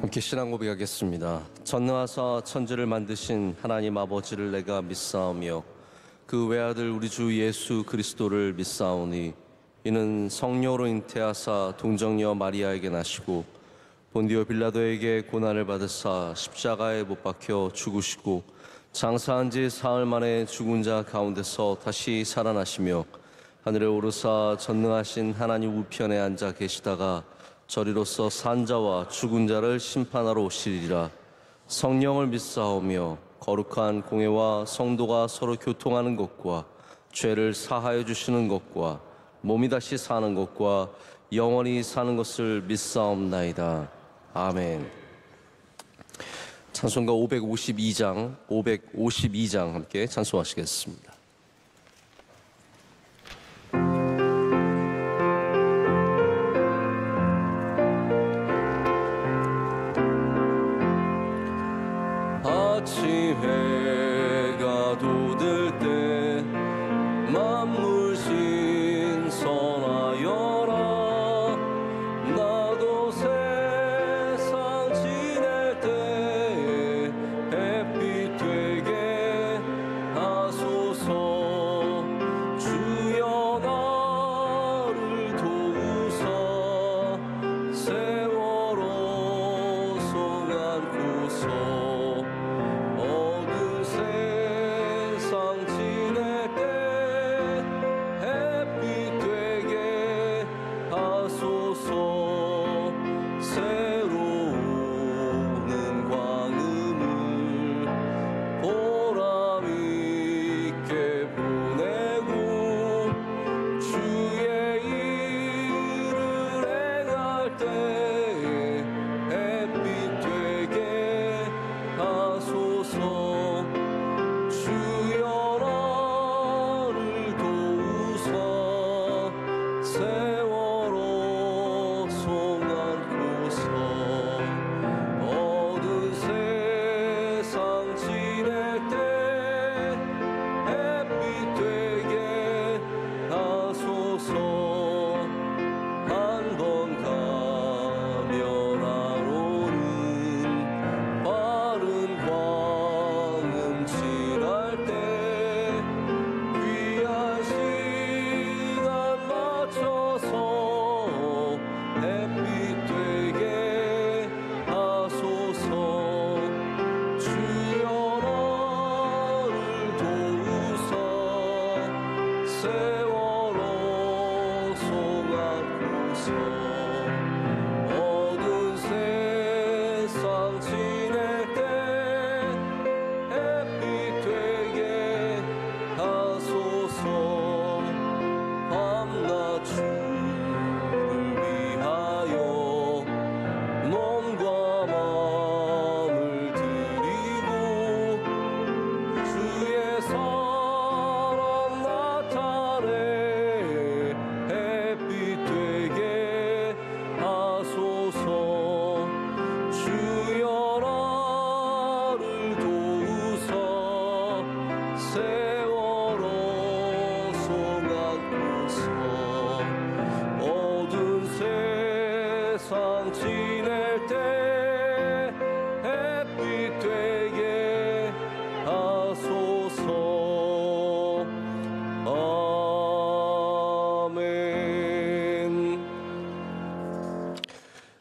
함께 신앙 고백하겠습니다. 전능하사 천지를 만드신 하나님 아버지를 내가 믿사오며 그 외아들 우리 주 예수 그리스도를 믿사오니 이는 성령으로 잉태하사 동정녀 마리아에게 나시고 본디오 빌라도에게 고난을 받으사 십자가에 못 박혀 죽으시고 장사한 지 사흘 만에 죽은 자 가운데서 다시 살아나시며 하늘에 오르사 전능하신 하나님 우편에 앉아 계시다가 저리로서 산자와 죽은 자를 심판하러 오시리라. 성령을 믿사오며 거룩한 공회와 성도가 서로 교통하는 것과 죄를 사하여 주시는 것과 몸이 다시 사는 것과 영원히 사는 것을 믿사옵나이다. 아멘. 찬송가 552장 함께 찬송하시겠습니다. 아침 해가 돋을 때 만물 신선하여라. 나도 세상 지낼 때에 햇빛 되게 하소서. 주여 나를 도우사 세월호 송안고서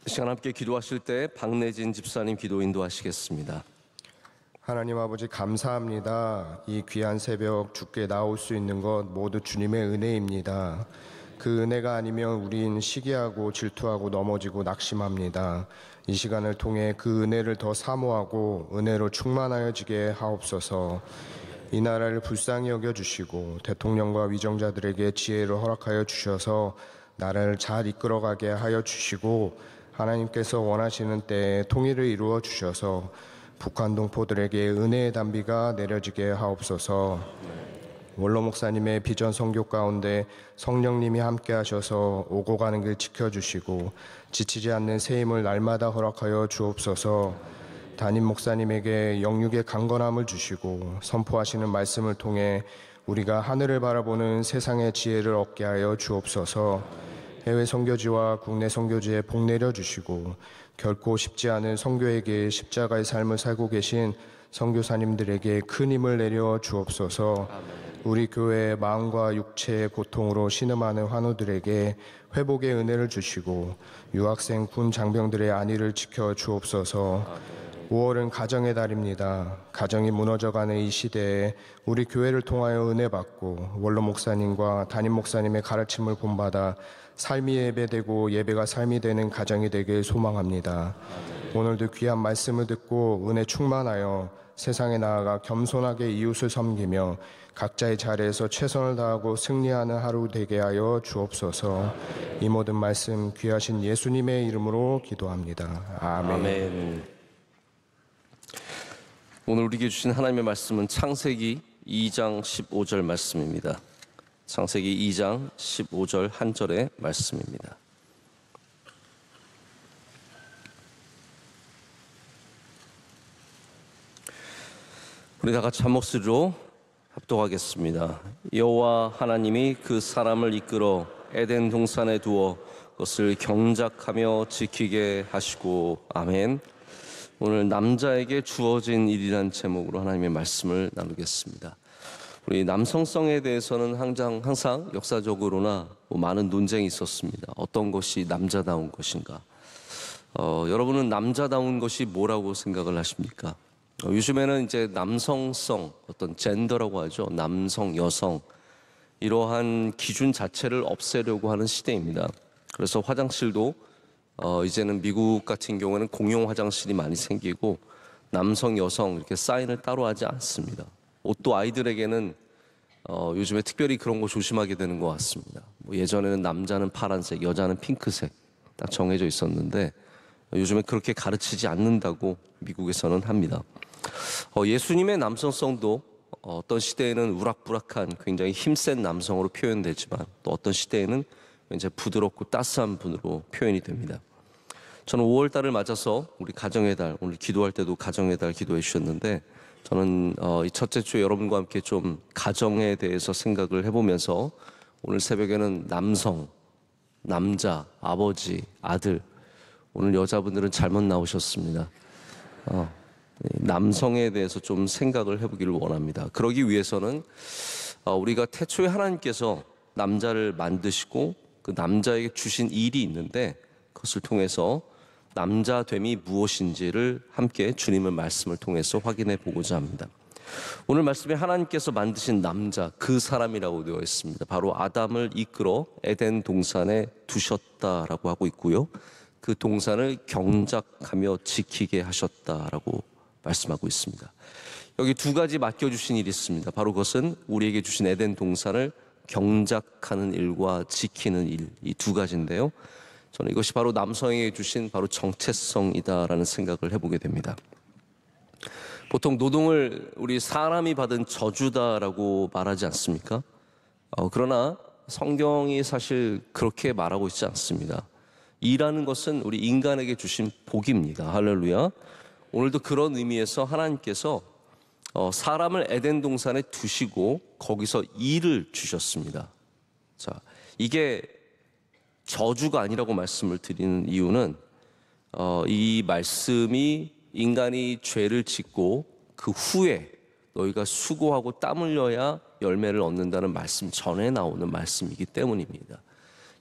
시간 함께 기도하실 때 박내진 집사님 기도 인도하시겠습니다. 하나님 아버지 감사합니다. 이 귀한 새벽 주께 나올 수 있는 것 모두 주님의 은혜입니다. 그 은혜가 아니면 우린 시기하고 질투하고 넘어지고 낙심합니다. 이 시간을 통해 그 은혜를 더 사모하고 은혜로 충만하여지게 하옵소서. 이 나라를 불쌍히 여겨주시고 대통령과 위정자들에게 지혜를 허락하여 주셔서 나라를 잘 이끌어가게 하여 주시고 하나님께서 원하시는 때에 통일을 이루어 주셔서 북한 동포들에게 은혜의 단비가 내려지게 하옵소서. 원로 목사님의 비전 선교 가운데 성령님이 함께 하셔서 오고 가는 길 지켜주시고 지치지 않는 새 힘을 날마다 허락하여 주옵소서. 담임 목사님에게 영육의 강건함을 주시고 선포하시는 말씀을 통해 우리가 하늘을 바라보는 세상의 지혜를 얻게 하여 주옵소서. 해외 선교지와 국내 선교지에 복 내려주시고 결코 쉽지 않은 선교에게 십자가의 삶을 살고 계신 선교사님들에게 큰 힘을 내려 주옵소서. 우리 교회의 마음과 육체의 고통으로 신음하는 환우들에게 회복의 은혜를 주시고 유학생 군 장병들의 안위를 지켜 주옵소서. 5월은 가정의 달입니다. 가정이 무너져가는 이 시대에 우리 교회를 통하여 은혜 받고 원로 목사님과 담임 목사님의 가르침을 본받아 삶이 예배되고 예배가 삶이 되는 가정이 되길 소망합니다. 오늘도 귀한 말씀을 듣고 은혜 충만하여 세상에 나아가 겸손하게 이웃을 섬기며 각자의 자리에서 최선을 다하고 승리하는 하루 되게 하여 주옵소서. 이 모든 말씀 귀하신 예수님의 이름으로 기도합니다. 아멘. 아멘. 오늘 우리에게 주신 하나님의 말씀은 창세기 2장 15절 말씀입니다. 창세기 2장 15절 한 절의 말씀입니다. 우리 다 같이 한 목소리로 합독하겠습니다. 여호와 하나님이 그 사람을 이끌어 에덴 동산에 두어 그것을 경작하며 지키게 하시고. 아멘. 오늘 남자에게 주어진 일이란 제목으로 하나님의 말씀을 나누겠습니다. 우리 남성성에 대해서는 항상 역사적으로나 많은 논쟁이 있었습니다. 어떤 것이 남자다운 것인가? 여러분은 남자다운 것이 뭐라고 생각을 하십니까? 요즘에는 이제 남성성, 어떤 젠더라고 하죠. 남성, 여성, 이러한 기준 자체를 없애려고 하는 시대입니다. 그래서 화장실도 이제는 미국 같은 경우에는 공용 화장실이 많이 생기고 남성, 여성 이렇게 사인을 따로 하지 않습니다. 옷도 아이들에게는 요즘에 특별히 그런 거 조심하게 되는 것 같습니다. 예전에는 남자는 파란색, 여자는 핑크색 딱 정해져 있었는데 요즘에 그렇게 가르치지 않는다고 미국에서는 합니다. 예수님의 남성성도 어떤 시대에는 우락부락한 굉장히 힘센 남성으로 표현되지만 또 어떤 시대에는 이제 부드럽고 따스한 분으로 표현이 됩니다. 저는 5월 달을 맞아서 우리 가정의 달, 오늘 기도할 때도 가정의 달 기도해 주셨는데 저는 이 첫째 주에 여러분과 함께 좀 가정에 대해서 생각을 해보면서 오늘 새벽에는 남성, 남자, 아버지, 아들, 오늘 여자분들은 잘못 나오셨습니다. 남성에 대해서 좀 생각을 해보기를 원합니다. 그러기 위해서는 우리가 태초에 하나님께서 남자를 만드시고 그 남자에게 주신 일이 있는데 그것을 통해서 남자됨이 무엇인지를 함께 주님의 말씀을 통해서 확인해 보고자 합니다. 오늘 말씀에 하나님께서 만드신 남자, 그 사람이라고 되어 있습니다. 바로 아담을 이끌어 에덴 동산에 두셨다라고 하고 있고요. 그 동산을 경작하며 지키게 하셨다라고 말씀하고 있습니다. 여기 두 가지 맡겨주신 일이 있습니다. 바로 그것은 우리에게 주신 에덴 동산을 경작하는 일과 지키는 일, 이 두 가지인데요. 저는 이것이 바로 남성에게 주신 바로 정체성이다라는 생각을 해보게 됩니다. 보통 노동을 우리 사람이 받은 저주다라고 말하지 않습니까? 그러나 성경이 사실 그렇게 말하고 있지 않습니다. 일하는 것은 우리 인간에게 주신 복입니다. 할렐루야. 오늘도 그런 의미에서 하나님께서 사람을 에덴 동산에 두시고 거기서 일을 주셨습니다. 자, 이게 저주가 아니라고 말씀을 드리는 이유는 이 말씀이 인간이 죄를 짓고 그 후에 너희가 수고하고 땀 흘려야 열매를 얻는다는 말씀 전에 나오는 말씀이기 때문입니다.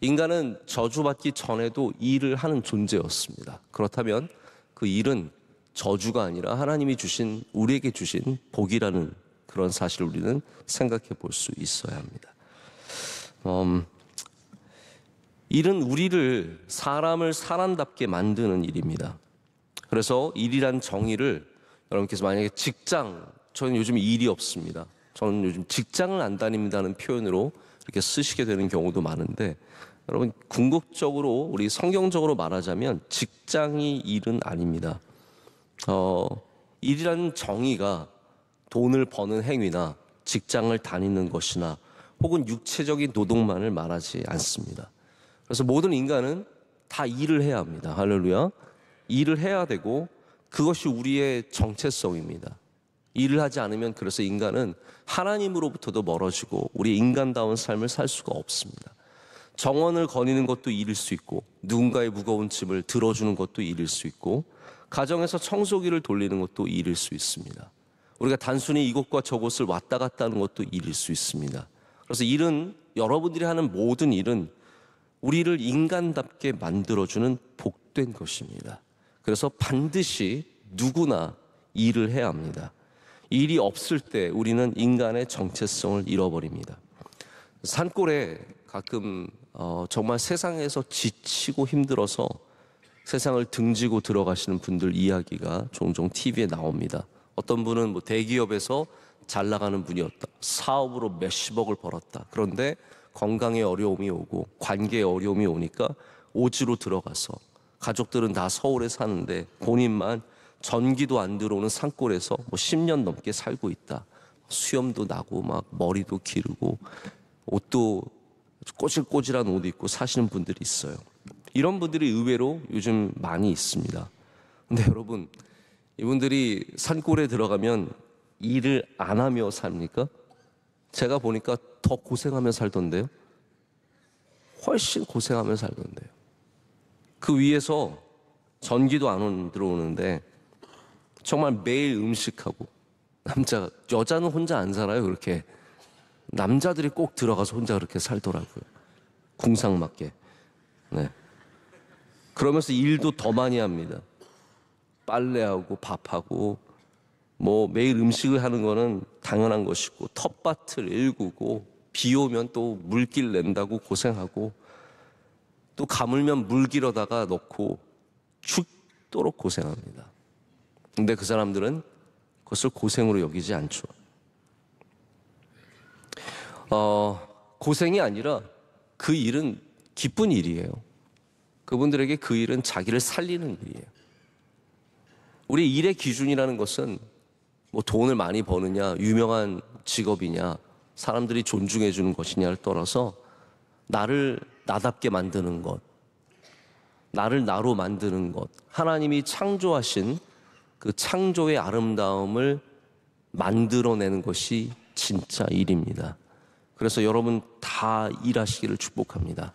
인간은 저주받기 전에도 일을 하는 존재였습니다. 그렇다면 그 일은 저주가 아니라 하나님이 주신, 우리에게 주신 복이라는 그런 사실을 우리는 생각해 볼 수 있어야 합니다. 일은 우리를, 사람을 사람답게 만드는 일입니다. 그래서 일이란 정의를 여러분께서 만약에 직장, 저는 요즘 일이 없습니다. 저는 요즘 직장을 안 다닙니다는 표현으로 이렇게 쓰시게 되는 경우도 많은데, 여러분 궁극적으로 우리 성경적으로 말하자면 직장이 일은 아닙니다. 일이라는 정의가 돈을 버는 행위나 직장을 다니는 것이나 혹은 육체적인 노동만을 말하지 않습니다. 그래서 모든 인간은 다 일을 해야 합니다. 할렐루야. 일을 해야 되고 그것이 우리의 정체성입니다. 일을 하지 않으면 그래서 인간은 하나님으로부터도 멀어지고 우리 인간다운 삶을 살 수가 없습니다. 정원을 거니는 것도 일일 수 있고, 누군가의 무거운 짐을 들어주는 것도 일일 수 있고, 가정에서 청소기를 돌리는 것도 일일 수 있습니다. 우리가 단순히 이곳과 저곳을 왔다 갔다 하는 것도 일일 수 있습니다. 그래서 일은, 여러분들이 하는 모든 일은 우리를 인간답게 만들어주는 복된 것입니다. 그래서 반드시 누구나 일을 해야 합니다. 일이 없을 때 우리는 인간의 정체성을 잃어버립니다. 산골에 가끔 정말 세상에서 지치고 힘들어서 세상을 등지고 들어가시는 분들 이야기가 종종 TV에 나옵니다. 어떤 분은 뭐 대기업에서 잘 나가는 분이었다. 사업으로 몇십억을 벌었다. 그런데 건강에 어려움이 오고 관계에 어려움이 오니까 오지로 들어가서, 가족들은 다 서울에 사는데 본인만 전기도 안 들어오는 산골에서 뭐 10년 넘게 살고 있다. 수염도 나고 막 머리도 기르고 옷도 꼬질꼬질한 옷 입고 사시는 분들이 있어요. 이런 분들이 의외로 요즘 많이 있습니다. 근데 여러분, 이분들이 산골에 들어가면 일을 안 하며 삽니까? 제가 보니까 더 고생하며 살던데요. 훨씬 고생하며 살던데요. 그 위에서 전기도 안 들어오는데 정말 매일 음식하고, 여자는 혼자 안 살아요. 그렇게 남자들이 꼭 들어가서 혼자 그렇게 살더라고요. 궁상맞게. 네. 그러면서 일도 더 많이 합니다. 빨래하고 밥하고, 뭐 매일 음식을 하는 거는 당연한 것이고, 텃밭을 일구고, 비 오면 또 물길 낸다고 고생하고, 또 가물면 물 길어다가 넣고 죽도록 고생합니다. 근데 그 사람들은 그것을 고생으로 여기지 않죠. 고생이 아니라 그 일은 기쁜 일이에요. 그분들에게 그 일은 자기를 살리는 일이에요. 우리 일의 기준이라는 것은 뭐 돈을 많이 버느냐, 유명한 직업이냐, 사람들이 존중해 주는 것이냐를 떠나서 나를 나답게 만드는 것, 나를 나로 만드는 것, 하나님이 창조하신 그 창조의 아름다움을 만들어내는 것이 진짜 일입니다. 그래서 여러분 다 일하시기를 축복합니다.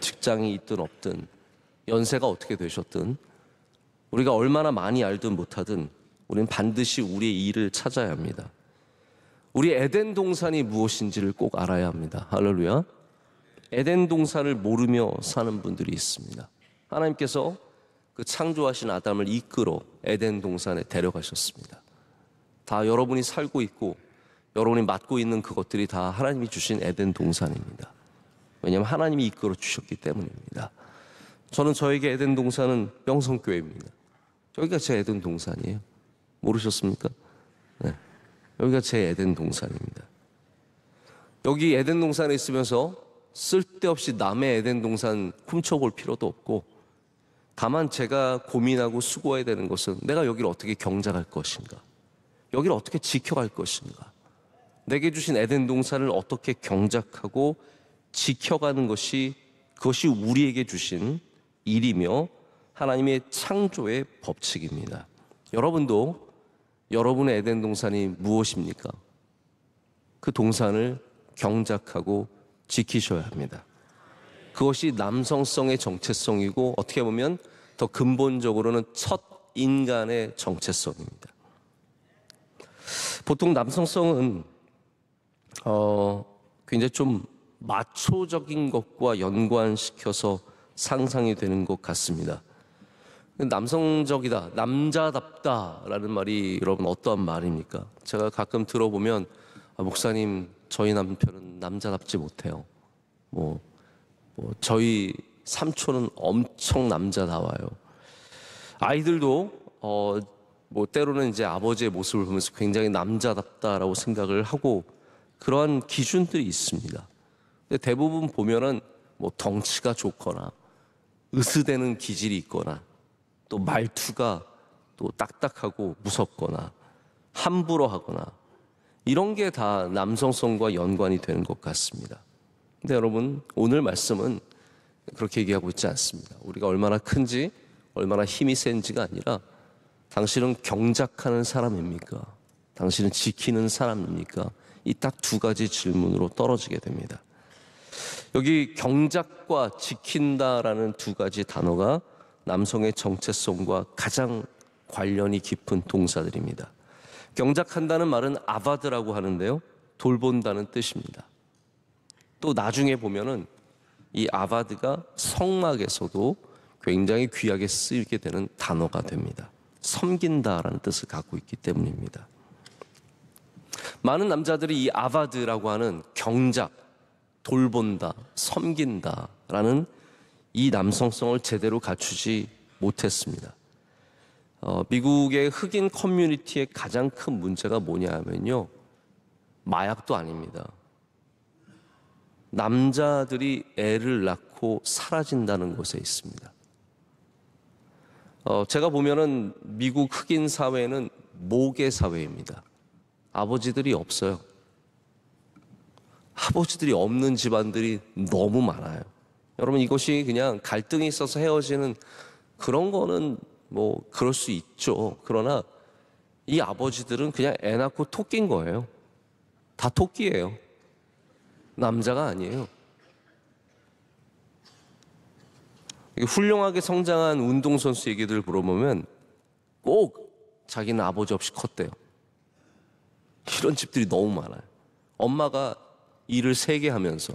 직장이 있든 없든, 연세가 어떻게 되셨든, 우리가 얼마나 많이 알든 못하든 우리는 반드시 우리의 일을 찾아야 합니다. 우리 에덴 동산이 무엇인지를 꼭 알아야 합니다. 할렐루야. 에덴 동산을 모르며 사는 분들이 있습니다. 하나님께서 그 창조하신 아담을 이끌어 에덴 동산에 데려가셨습니다. 다 여러분이 살고 있고 여러분이 맡고 있는 그것들이 다 하나님이 주신 에덴 동산입니다. 왜냐하면 하나님이 이끌어 주셨기 때문입니다. 저는 저에게 에덴 동산은 명성교회입니다. 여기가 제 에덴 동산이에요. 모르셨습니까? 네. 여기가 제 에덴 동산입니다. 여기 에덴 동산에 있으면서 쓸데없이 남의 에덴 동산 훔쳐볼 필요도 없고, 다만 제가 고민하고 수고해야 되는 것은 내가 여기를 어떻게 경작할 것인가, 여기를 어떻게 지켜갈 것인가, 내게 주신 에덴 동산을 어떻게 경작하고 지켜가는 것이, 그것이 우리에게 주신 일이며 하나님의 창조의 법칙입니다. 여러분도 여러분의 에덴 동산이 무엇입니까? 그 동산을 경작하고 지키셔야 합니다. 그것이 남성성의 정체성이고, 어떻게 보면 더 근본적으로는 첫 인간의 정체성입니다. 보통 남성성은 굉장히 좀 마초적인 것과 연관시켜서 상상이 되는 것 같습니다. 남성적이다, 남자답다라는 말이 여러분 어떠한 말입니까? 제가 가끔 들어보면 목사님, 저희 남편은 남자답지 못해요. 저희 삼촌은 엄청 남자다워요. 아이들도 때로는 이제 아버지의 모습을 보면서 굉장히 남자답다라고 생각을 하고, 그러한 기준들이 있습니다. 근데 대부분 보면은 덩치가 좋거나 으스대는 기질이 있거나, 또 말투가 또 딱딱하고 무섭거나 함부로 하거나, 이런 게 다 남성성과 연관이 되는 것 같습니다. 근데 여러분, 오늘 말씀은 그렇게 얘기하고 있지 않습니다. 우리가 얼마나 큰지, 얼마나 힘이 센지가 아니라, 당신은 경작하는 사람입니까? 당신은 지키는 사람입니까? 이 딱 두 가지 질문으로 떨어지게 됩니다. 여기 경작과 지킨다라는 두 가지 단어가 남성의 정체성과 가장 관련이 깊은 동사들입니다. 경작한다는 말은 아바드라고 하는데요, 돌본다는 뜻입니다. 또 나중에 보면은 이 아바드가 성막에서도 굉장히 귀하게 쓰이게 되는 단어가 됩니다. 섬긴다라는 뜻을 갖고 있기 때문입니다. 많은 남자들이 이 아바드라고 하는 경작, 돌본다, 섬긴다라는 이 남성성을 제대로 갖추지 못했습니다. 미국의 흑인 커뮤니티의 가장 큰 문제가 뭐냐면요, 마약도 아닙니다. 남자들이 애를 낳고 사라진다는 것에 있습니다. 제가 보면은 미국 흑인 사회는 모계 사회입니다. 아버지들이 없어요. 아버지들이 없는 집안들이 너무 많아요. 여러분, 이것이 그냥 갈등이 있어서 헤어지는 그런 거는 뭐 그럴 수 있죠. 그러나 이 아버지들은 그냥 애 낳고 토끼인 거예요. 다 토끼예요. 남자가 아니에요. 훌륭하게 성장한 운동선수 얘기들 물어보면 꼭 자기는 아버지 없이 컸대요. 이런 집들이 너무 많아요. 엄마가 일을 3개 하면서,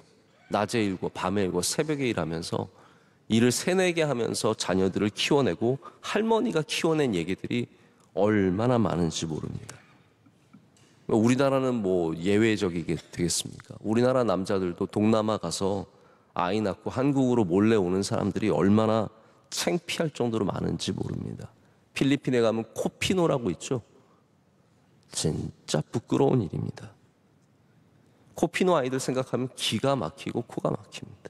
낮에 일고 밤에 일고 새벽에 일하면서 일을 3-4개 하면서 자녀들을 키워내고 할머니가 키워낸 얘기들이 얼마나 많은지 모릅니다. 우리나라는 뭐 예외적이게 되겠습니까? 우리나라 남자들도 동남아 가서 아이 낳고 한국으로 몰래 오는 사람들이 얼마나 창피할 정도로 많은지 모릅니다. 필리핀에 가면 코피노라고 있죠. 진짜 부끄러운 일입니다. 코피노 아이들 생각하면 기가 막히고 코가 막힙니다.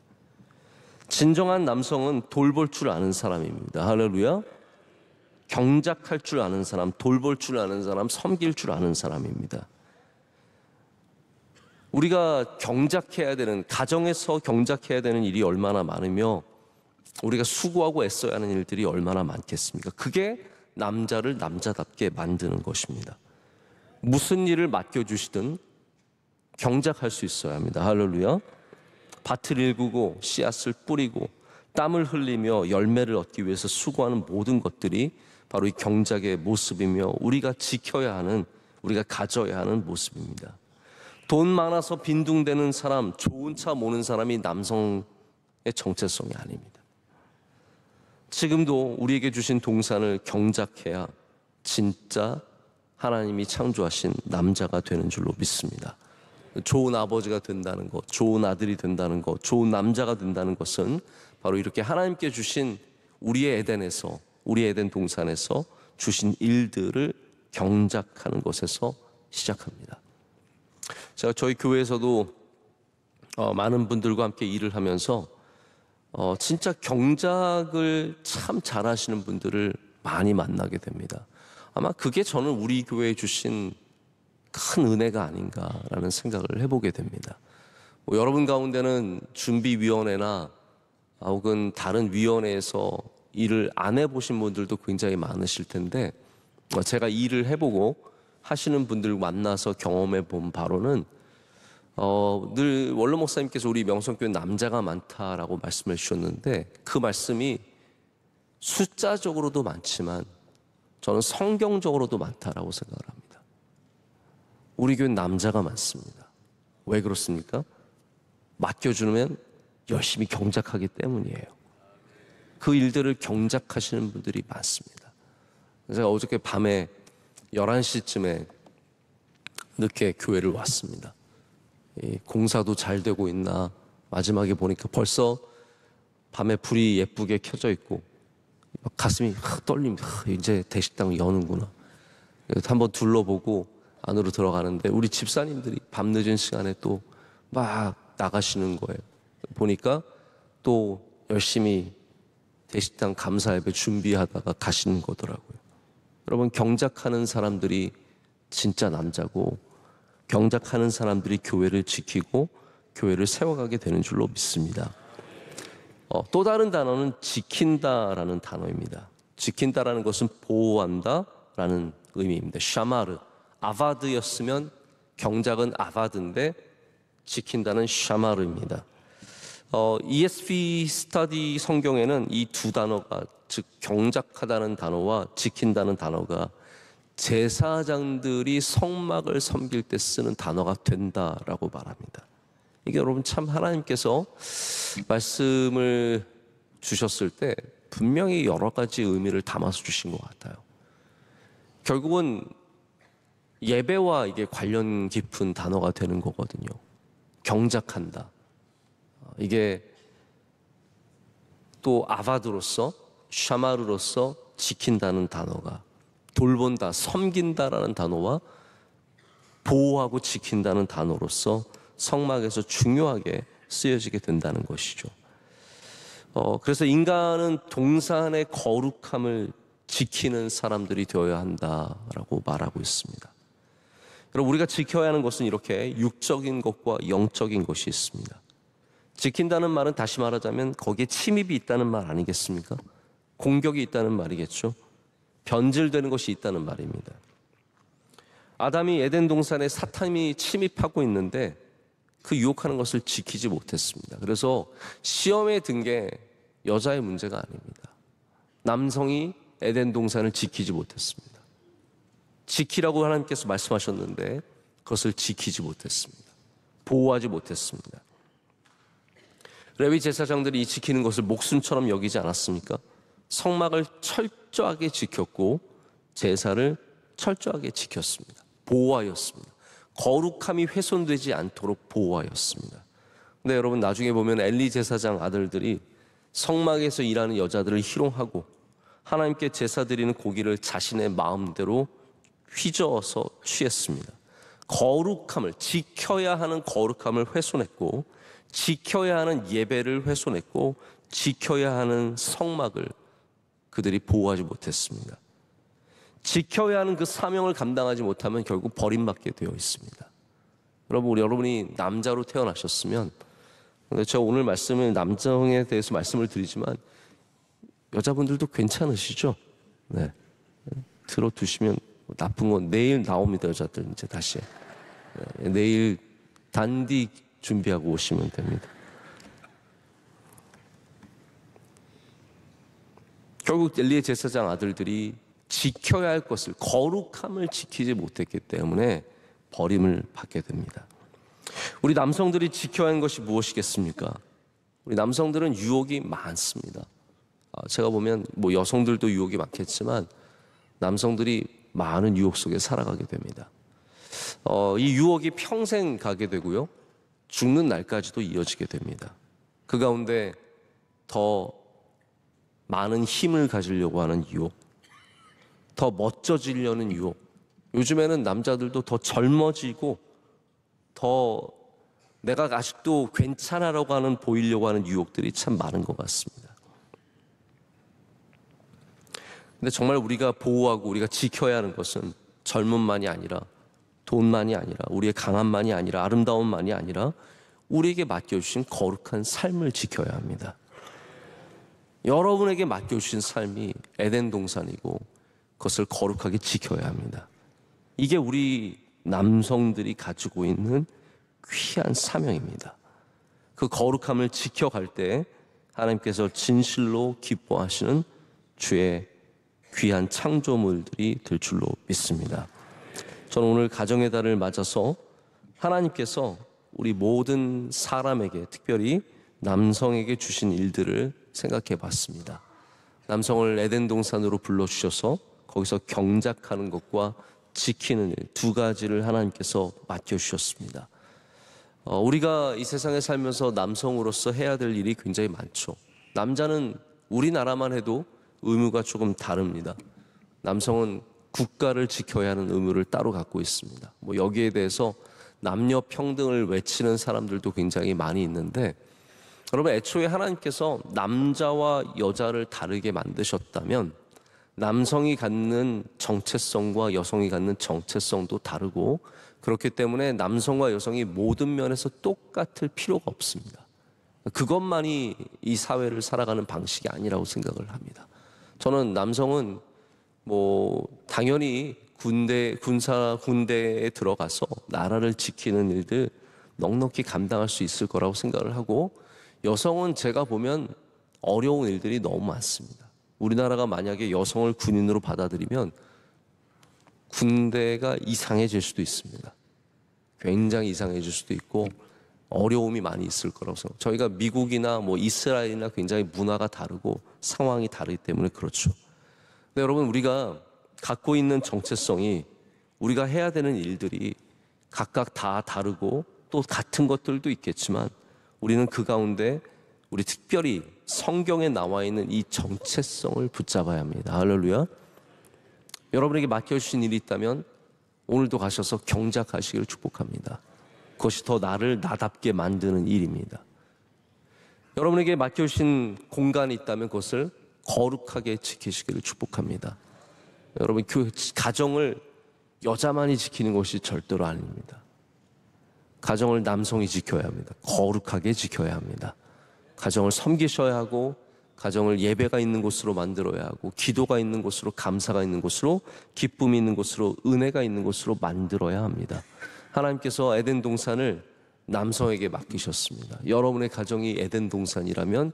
진정한 남성은 돌볼 줄 아는 사람입니다. 할렐루야. 경작할 줄 아는 사람, 돌볼 줄 아는 사람, 섬길 줄 아는 사람입니다. 우리가 경작해야 되는, 가정에서 경작해야 되는 일이 얼마나 많으며 우리가 수고하고 애써야 하는 일들이 얼마나 많겠습니까? 그게 남자를 남자답게 만드는 것입니다. 무슨 일을 맡겨주시든 경작할 수 있어야 합니다. 할렐루야. 밭을 일구고 씨앗을 뿌리고 땀을 흘리며 열매를 얻기 위해서 수고하는 모든 것들이 바로 이 경작의 모습이며 우리가 지켜야 하는, 우리가 가져야 하는 모습입니다. 돈 많아서 빈둥대는 사람, 좋은 차 모는 사람이 남성의 정체성이 아닙니다. 지금도 우리에게 주신 동산을 경작해야 진짜 하나님이 창조하신 남자가 되는 줄로 믿습니다. 좋은 아버지가 된다는 것, 좋은 아들이 된다는 것, 좋은 남자가 된다는 것은 바로 이렇게 하나님께 주신 우리의 에덴에서, 우리의 에덴 동산에서 주신 일들을 경작하는 것에서 시작합니다. 제가 저희 교회에서도 많은 분들과 함께 일을 하면서 진짜 경작을 참 잘하시는 분들을 많이 만나게 됩니다. 아마 그게 저는 우리 교회에 주신 큰 은혜가 아닌가라는 생각을 해보게 됩니다. 여러분 가운데는 준비위원회나 혹은 다른 위원회에서 일을 안 해보신 분들도 굉장히 많으실 텐데, 제가 일을 해보고 하시는 분들 만나서 경험해 본 바로는 늘 원로 목사님께서 우리 명성교회 남자가 많다라고 말씀해 주셨는데, 그 말씀이 숫자적으로도 많지만 저는 성경적으로도 많다라고 생각을 합니다. 우리 교회는 남자가 많습니다. 왜 그렇습니까? 맡겨주면 열심히 경작하기 때문이에요. 그 일들을 경작하시는 분들이 많습니다. 제가 어저께 밤에 11시쯤에 늦게 교회를 왔습니다. 공사도 잘 되고 있나, 마지막에 보니까 벌써 밤에 불이 예쁘게 켜져 있고 가슴이 떨립니다. 이제 대식당을 여는구나. 한번 둘러보고 안으로 들어가는데 우리 집사님들이 밤늦은 시간에 또 막 나가시는 거예요. 보니까 또 열심히 대식당 감사 예배 준비하다가 가시는 거더라고요. 여러분, 경작하는 사람들이 진짜 남자고, 경작하는 사람들이 교회를 지키고 교회를 세워가게 되는 줄로 믿습니다. 또 다른 단어는 지킨다라는 단어입니다. 지킨다라는 것은 보호한다라는 의미입니다. 샤마르, 아바드였으면 경작은 아바드인데 지킨다는 샤마르입니다. ESV 스터디 성경에는 이 두 단어가, 즉 경작하다는 단어와 지킨다는 단어가 제사장들이 성막을 섬길 때 쓰는 단어가 된다라고 말합니다. 이게 여러분 참 하나님께서 말씀을 주셨을 때 분명히 여러 가지 의미를 담아서 주신 것 같아요. 결국은 예배와 이게 관련 깊은 단어가 되는 거거든요. 경작한다. 이게 또 아바드로서, 샤마르로서 지킨다는 단어가, 돌본다, 섬긴다라는 단어와 보호하고 지킨다는 단어로서 성막에서 중요하게 쓰여지게 된다는 것이죠. 그래서 인간은 동산의 거룩함을 지키는 사람들이 되어야 한다라고 말하고 있습니다. 여러분, 우리가 지켜야 하는 것은 이렇게 육적인 것과 영적인 것이 있습니다. 지킨다는 말은 다시 말하자면 거기에 침입이 있다는 말 아니겠습니까? 공격이 있다는 말이겠죠. 변질되는 것이 있다는 말입니다. 아담이 에덴 동산에 사탄이 침입하고 있는데 그 유혹하는 것을 지키지 못했습니다. 그래서 시험에 든 게 여자의 문제가 아닙니다. 남성이 에덴 동산을 지키지 못했습니다. 지키라고 하나님께서 말씀하셨는데 그것을 지키지 못했습니다. 보호하지 못했습니다. 레위 제사장들이 이 지키는 것을 목숨처럼 여기지 않았습니까? 성막을 철저하게 지켰고 제사를 철저하게 지켰습니다. 보호하였습니다. 거룩함이 훼손되지 않도록 보호하였습니다. 근데 여러분, 나중에 보면 엘리 제사장 아들들이 성막에서 일하는 여자들을 희롱하고 하나님께 제사 드리는 고기를 자신의 마음대로 휘저어서 취했습니다. 거룩함을, 지켜야 하는 거룩함을 훼손했고, 지켜야 하는 예배를 훼손했고, 지켜야 하는 성막을 그들이 보호하지 못했습니다. 지켜야 하는 그 사명을 감당하지 못하면 결국 버림받게 되어 있습니다. 여러분이 남자로 태어나셨으면, 근데 제가 오늘 말씀을 남성에 대해서 말씀을 드리지만 여자분들도 괜찮으시죠? 네, 들어두시면 나쁜 건 내일 나옵니다. 여자들 이제 다시 내일 단디 준비하고 오시면 됩니다. 결국 엘리의 제사장 아들들이 지켜야 할 것을, 거룩함을 지키지 못했기 때문에 버림을 받게 됩니다. 우리 남성들이 지켜야 하는 것이 무엇이겠습니까? 우리 남성들은 유혹이 많습니다. 제가 보면 여성들도 유혹이 많겠지만 남성들이 많은 유혹 속에 살아가게 됩니다. 이 유혹이 평생 가게 되고요, 죽는 날까지도 이어지게 됩니다. 그 가운데 더 많은 힘을 가지려고 하는 유혹, 더 멋져지려는 유혹, 요즘에는 남자들도 더 젊어지고 더 내가 아직도 괜찮아라고 하는, 보이려고 하는 유혹들이 참 많은 것 같습니다. 근데 정말 우리가 보호하고 우리가 지켜야 하는 것은 젊음만이 아니라, 돈만이 아니라, 우리의 강함만이 아니라, 아름다움만이 아니라 우리에게 맡겨주신 거룩한 삶을 지켜야 합니다. 여러분에게 맡겨주신 삶이 에덴 동산이고 그것을 거룩하게 지켜야 합니다. 이게 우리 남성들이 가지고 있는 귀한 사명입니다. 그 거룩함을 지켜갈 때 하나님께서 진실로 기뻐하시는 주의 귀한 창조물들이 될 줄로 믿습니다. 저는 오늘 가정의 달을 맞아서 하나님께서 우리 모든 사람에게, 특별히 남성에게 주신 일들을 생각해 봤습니다. 남성을 에덴 동산으로 불러주셔서 거기서 경작하는 것과 지키는 일, 두 가지를 하나님께서 맡겨주셨습니다. 우리가 이 세상에 살면서 남성으로서 해야 될 일이 굉장히 많죠. 남자는 우리나라만 해도 의무가 조금 다릅니다. 남성은 국가를 지켜야 하는 의무를 따로 갖고 있습니다. 여기에 대해서 남녀 평등을 외치는 사람들도 굉장히 많이 있는데, 여러분, 애초에 하나님께서 남자와 여자를 다르게 만드셨다면 남성이 갖는 정체성과 여성이 갖는 정체성도 다르고, 그렇기 때문에 남성과 여성이 모든 면에서 똑같을 필요가 없습니다. 그것만이 이 사회를 살아가는 방식이 아니라고 생각을 합니다. 저는 남성은 당연히 군대에 들어가서 나라를 지키는 일들 넉넉히 감당할 수 있을 거라고 생각을 하고, 여성은 제가 보면 어려운 일들이 너무 많습니다. 우리나라가 만약에 여성을 군인으로 받아들이면 군대가 이상해질 수도 있습니다. 굉장히 이상해질 수도 있고 어려움이 많이 있을 거라고 생각합니다. 저희가 미국이나 이스라엘이나 굉장히 문화가 다르고 상황이 다르기 때문에 그렇죠. 근데 여러분, 우리가 갖고 있는 정체성이, 우리가 해야 되는 일들이 각각 다 다르고 또 같은 것들도 있겠지만 우리는 그 가운데 우리 특별히 성경에 나와 있는 이 정체성을 붙잡아야 합니다. 할렐루야. 여러분에게 맡겨주신 일이 있다면 오늘도 가셔서 경작하시기를 축복합니다. 그것이 더 나를 나답게 만드는 일입니다. 여러분에게 맡겨주신 공간이 있다면 그것을 거룩하게 지키시기를 축복합니다. 여러분, 가정을 여자만이 지키는 것이 절대로 아닙니다. 가정을 남성이 지켜야 합니다. 거룩하게 지켜야 합니다. 가정을 섬기셔야 하고, 가정을 예배가 있는 곳으로 만들어야 하고, 기도가 있는 곳으로, 감사가 있는 곳으로, 기쁨이 있는 곳으로, 은혜가 있는 곳으로 만들어야 합니다. 하나님께서 에덴 동산을 남성에게 맡기셨습니다. 여러분의 가정이 에덴 동산이라면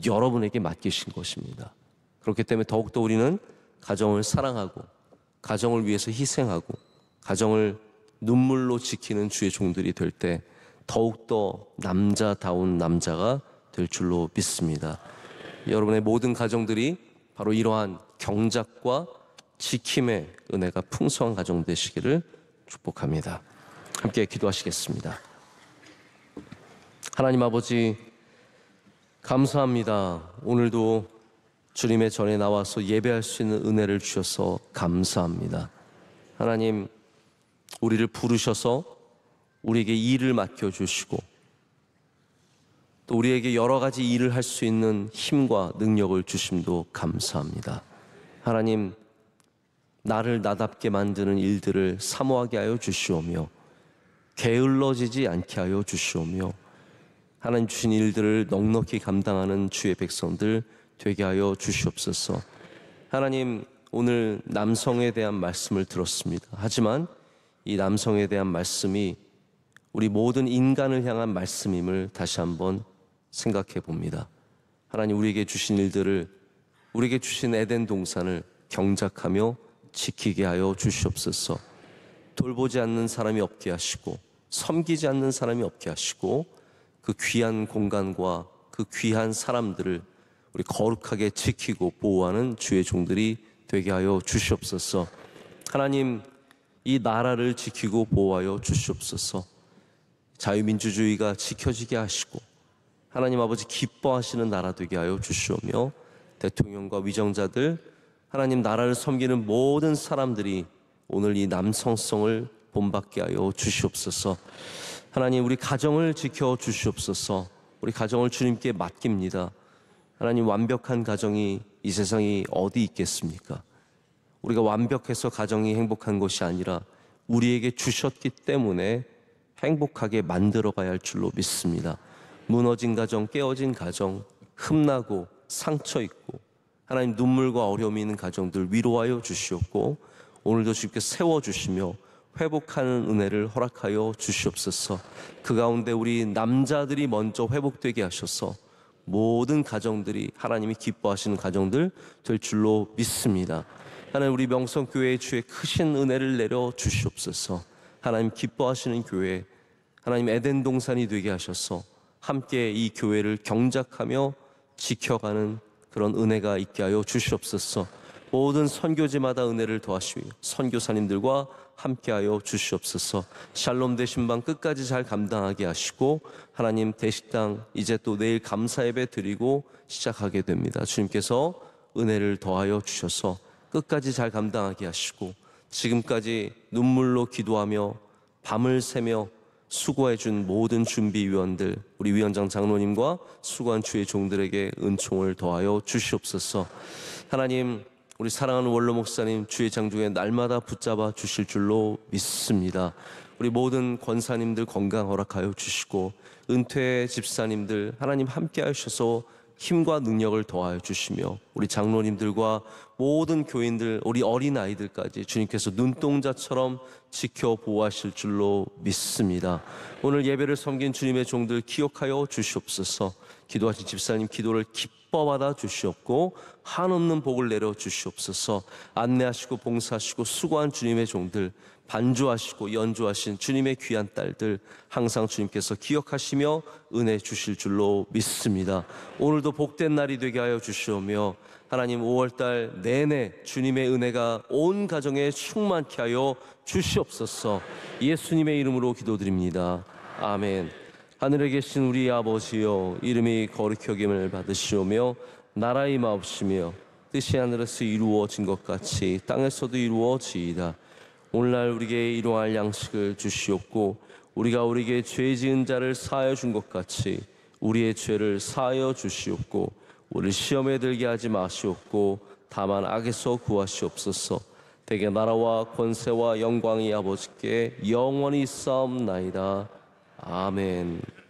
여러분에게 맡기신 것입니다. 그렇기 때문에 더욱더 우리는 가정을 사랑하고, 가정을 위해서 희생하고, 가정을 눈물로 지키는 주의 종들이 될 때 더욱더 남자다운 남자가 될 줄로 믿습니다. 여러분의 모든 가정들이 바로 이러한 경작과 지킴의 은혜가 풍성한 가정 되시기를 축복합니다. 함께 기도하시겠습니다. 하나님 아버지, 감사합니다. 오늘도 주님의 전에 나와서 예배할 수 있는 은혜를 주셔서 감사합니다. 하나님, 우리를 부르셔서 우리에게 일을 맡겨주시고 또 우리에게 여러 가지 일을 할 수 있는 힘과 능력을 주심도 감사합니다. 하나님, 나를 나답게 만드는 일들을 사모하게 하여 주시오며 게을러지지 않게 하여 주시오며 하나님 주신 일들을 넉넉히 감당하는 주의 백성들 되게 하여 주시옵소서. 하나님, 오늘 남성에 대한 말씀을 들었습니다. 하지만 이 남성에 대한 말씀이 우리 모든 인간을 향한 말씀임을 다시 한번 생각해 봅니다. 하나님, 우리에게 주신 일들을, 우리에게 주신 에덴 동산을 경작하며 지키게 하여 주시옵소서. 돌보지 않는 사람이 없게 하시고 섬기지 않는 사람이 없게 하시고 그 귀한 공간과 그 귀한 사람들을 우리 거룩하게 지키고 보호하는 주의 종들이 되게 하여 주시옵소서. 하나님, 이 나라를 지키고 보호하여 주시옵소서. 자유민주주의가 지켜지게 하시고 하나님 아버지 기뻐하시는 나라 되게 하여 주시오며 대통령과 위정자들, 하나님 나라를 섬기는 모든 사람들이 오늘 이 남성성을 본받게 하여 주시옵소서. 하나님, 우리 가정을 지켜 주시옵소서. 우리 가정을 주님께 맡깁니다. 하나님, 완벽한 가정이 이 세상이 어디 있겠습니까? 우리가 완벽해서 가정이 행복한 것이 아니라 우리에게 주셨기 때문에 행복하게 만들어가야 할 줄로 믿습니다. 무너진 가정, 깨어진 가정, 흠나고 상처 있고 하나님 눈물과 어려움이 있는 가정들 위로하여 주시옵고 오늘도 주님께 세워주시며 회복하는 은혜를 허락하여 주시옵소서. 그 가운데 우리 남자들이 먼저 회복되게 하셔서 모든 가정들이 하나님이 기뻐하시는 가정들 될 줄로 믿습니다. 하나님, 우리 명성교회의 주의 크신 은혜를 내려 주시옵소서. 하나님 기뻐하시는 교회, 하나님 에덴 동산이 되게 하셔서 함께 이 교회를 경작하며 지켜가는 그런 은혜가 있게 하여 주시옵소서. 모든 선교지마다 은혜를 더하시고 선교사님들과 함께하여 주시옵소서. 샬롬 대신방 끝까지 잘 감당하게 하시고 하나님 대식당 이제 또 내일 감사 예배 드리고 시작하게 됩니다. 주님께서 은혜를 더하여 주셔서 끝까지 잘 감당하게 하시고 지금까지 눈물로 기도하며 밤을 새며 수고해준 모든 준비위원들, 우리 위원장 장로님과 수고한 주의 종들에게 은총을 더하여 주시옵소서. 하나님, 우리 사랑하는 원로 목사님 주의 장중에 날마다 붙잡아 주실 줄로 믿습니다. 우리 모든 권사님들 건강 허락하여 주시고 은퇴 집사님들 하나님 함께 하셔서 힘과 능력을 더하여 주시며 우리 장로님들과 모든 교인들, 우리 어린아이들까지 주님께서 눈동자처럼 지켜 보호하실 줄로 믿습니다. 오늘 예배를 섬긴 주님의 종들 기억하여 주시옵소서. 기도하신 집사님 기도를 기뻐 받아 주시옵고 한없는 복을 내려 주시옵소서. 안내하시고 봉사하시고 수고한 주님의 종들, 반주하시고 연주하신 주님의 귀한 딸들 항상 주님께서 기억하시며 은혜 주실 줄로 믿습니다. 오늘도 복된 날이 되게 하여 주시오며 하나님 5월달 내내 주님의 은혜가 온 가정에 충만케 하여 주시옵소서. 예수님의 이름으로 기도드립니다. 아멘. 하늘에 계신 우리 아버지여, 이름이 거룩히 여김을 받으시오며 나라의 마옵시며 뜻이 하늘에서 이루어진 것 같이 땅에서도 이루어지이다. 오늘날 우리에게 일용할 양식을 주시옵고 우리가 우리에게 죄 지은 자를 사하여 준 것 같이 우리의 죄를 사하여 주시옵고 우리 시험에 들게 하지 마시옵고 다만 악에서 구하시옵소서. 대개 나라와 권세와 영광이 아버지께 영원히 있사옵나이다. 아멘.